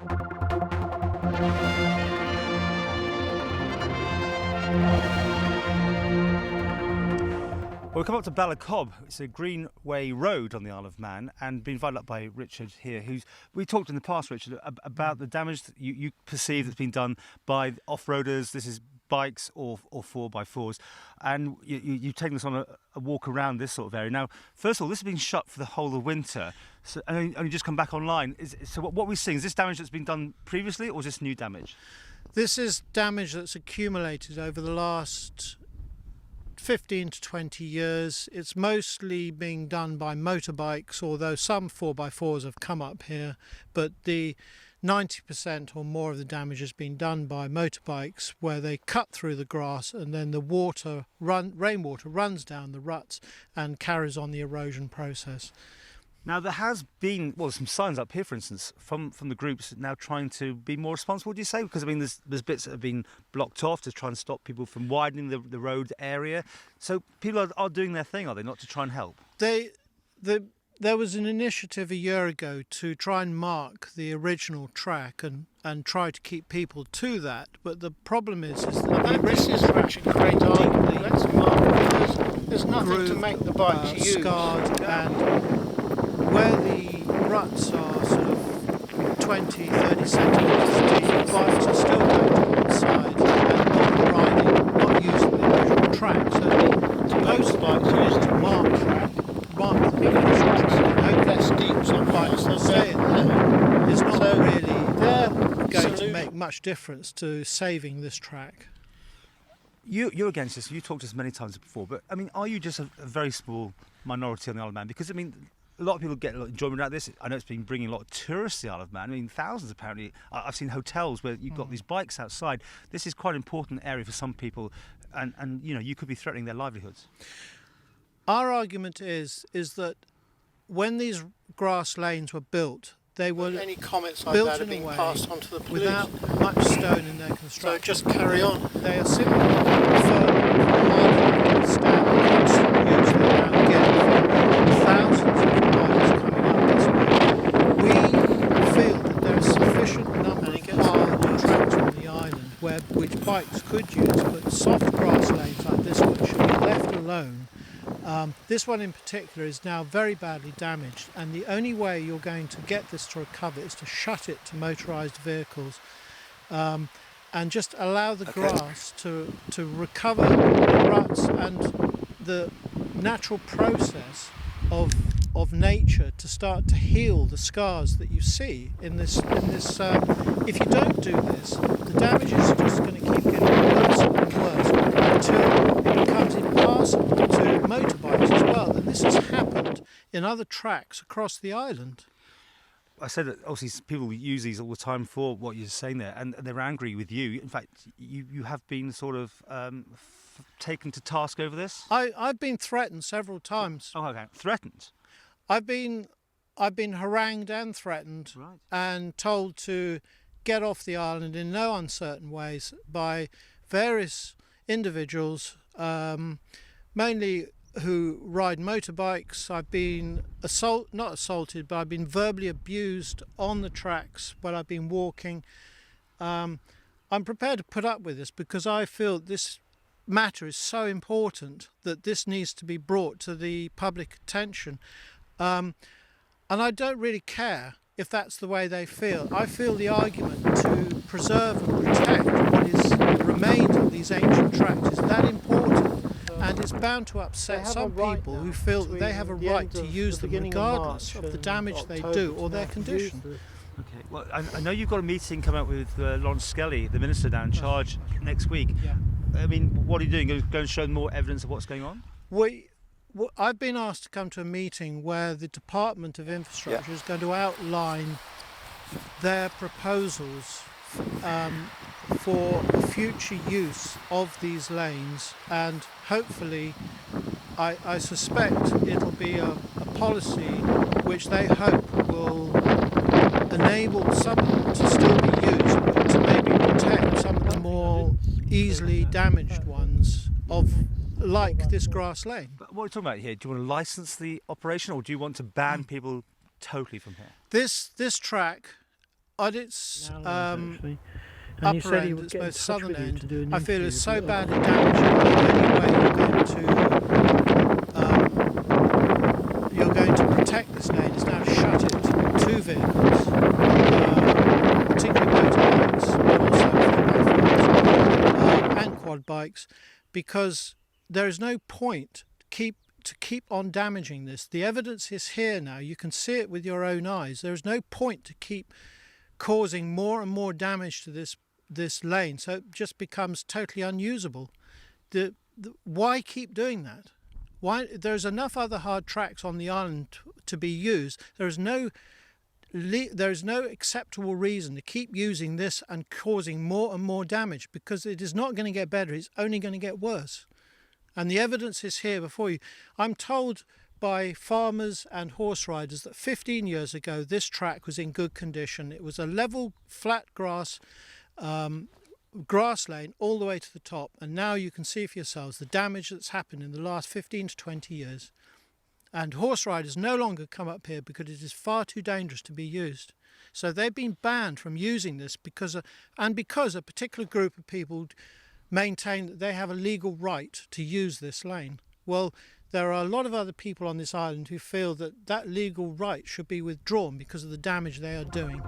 Well, we come up to Ballacob. It's a Greenway road on the Isle of Man, and been invited up by Richard here, we talked in the past, Richard, about the damage that you perceive that's been done by off-roaders. This is bikes or 4x4s, and you've taken us on a walk around this sort of area. Now, first of all, this has been shut for the whole of winter, so only just come back online. So what we're seeing, is this damage that's been done previously, or is this new damage? This is damage that's accumulated over the last 15 to 20 years. It's mostly being done by motorbikes, although some 4x4s have come up here, but the 90% or more of the damage has been done by motorbikes, where they cut through the grass and then the rainwater runs down the ruts and carries on the erosion process. Now, there has been, some signs up here, for instance, from the groups now trying to be more responsible, do you say? Because, I mean, there's bits that have been blocked off to try and stop people from widening the road area. So people are doing their thing, are they, not to try and help? There was an initiative a year ago to try and mark the original track and try to keep people to that. But the problem is that this is actually a great argument. Let's mark it. There's nothing to make the bikes use. Scarred, and where the ruts are sort of 20, 30 centimetres deep, bikes are still going to one side and not using the original track. So most bikes used to mark the original track and hope less deep. Some bikes will stay in there. It's not really going to make much difference to saving this track. You're against this. You talked to us many times before, but I mean, are you just a very small minority on the Isle of Man? Because I mean, a lot of people get a lot of enjoyment out of this. I know it's been bringing a lot of tourists to the Isle of Man. I mean, thousands apparently. I've seen hotels where you've got these bikes outside. This is quite an important area for some people, and you could be threatening their livelihoods. Our argument is that when these grass lanes were built, they were any comments like built that in are being a way passed on to the police without much stone in their construction. So just carry on. They are simply firm, standard use they now get thousands of riders coming up this way. We feel that there is sufficient number of hard tracks on the island which bikes could use, but soft grass lanes like this one should be left alone. This one in particular is now very badly damaged, and the only way you're going to get this to recover is to shut it to motorised vehicles and just allow the grass to recover the ruts and the natural process of nature to start to heal the scars that you see in this. If you don't do this, the damage is just going to keep getting worse and worse until it becomes impassable to motorbikes as well. And this has happened in other tracks across the island. I said that obviously people use these all the time for what you're saying there, and they're angry with you. In fact, you have been sort of taken to task over this. I've been threatened several times. Oh, okay. Threatened? I've been harangued and threatened, right, and told to get off the island in no uncertain ways by various individuals, mainly who ride motorbikes. I've been not assaulted, but I've been verbally abused on the tracks while I've been walking. I'm prepared to put up with this because I feel this matter is so important that this needs to be brought to the public attention. And I don't really care if that's the way they feel. I feel the argument to preserve and protect what is remained of these ancient tracks is that important, and it's bound to upset some people who feel that they have a right to use them regardless of the damage they do or their condition. Okay. Well, I know you've got a meeting coming up with Lawrence Skelly, the minister down in charge, next week. Yeah. I mean, what are you doing? Going to show more evidence of what's going on? I've been asked to come to a meeting where the Department of Infrastructure is going to outline their proposals for future use of these lanes, and hopefully I suspect it'll be a policy which they hope will enable some of them to still be used, but to maybe protect some of the more easily damaged ones like this grass lane. But what are we talking about here? Do you want to license the operation, or do you want to ban people totally from here? This track At its And you upper said he end, would its get in most touch southern with you end, to do an I feel interview is as so well. badly damaged. You're going to protect this lane is now shut it to vehicles, particularly motorbikes, but also 4x4s, and quad bikes, because there is no point to keep on damaging this. The evidence is here now. You can see it with your own eyes. There is no point to keep causing more and more damage to this lane, so it just becomes totally unusable. Why keep doing that? Why? There's enough other hard tracks on the island to be used. There is no acceptable reason to keep using this and causing more and more damage, because it is not going to get better. It's only going to get worse. And the evidence is here before you. I'm told by farmers and horse riders that 15 years ago this track was in good condition. It was a level, flat grass lane all the way to the top, and now you can see for yourselves the damage that's happened in the last 15 to 20 years. And horse riders no longer come up here because it is far too dangerous to be used. So they've been banned from using this because a particular group of people maintain that they have a legal right to use this lane. Well, there are a lot of other people on this island who feel that that legal right should be withdrawn because of the damage they are doing.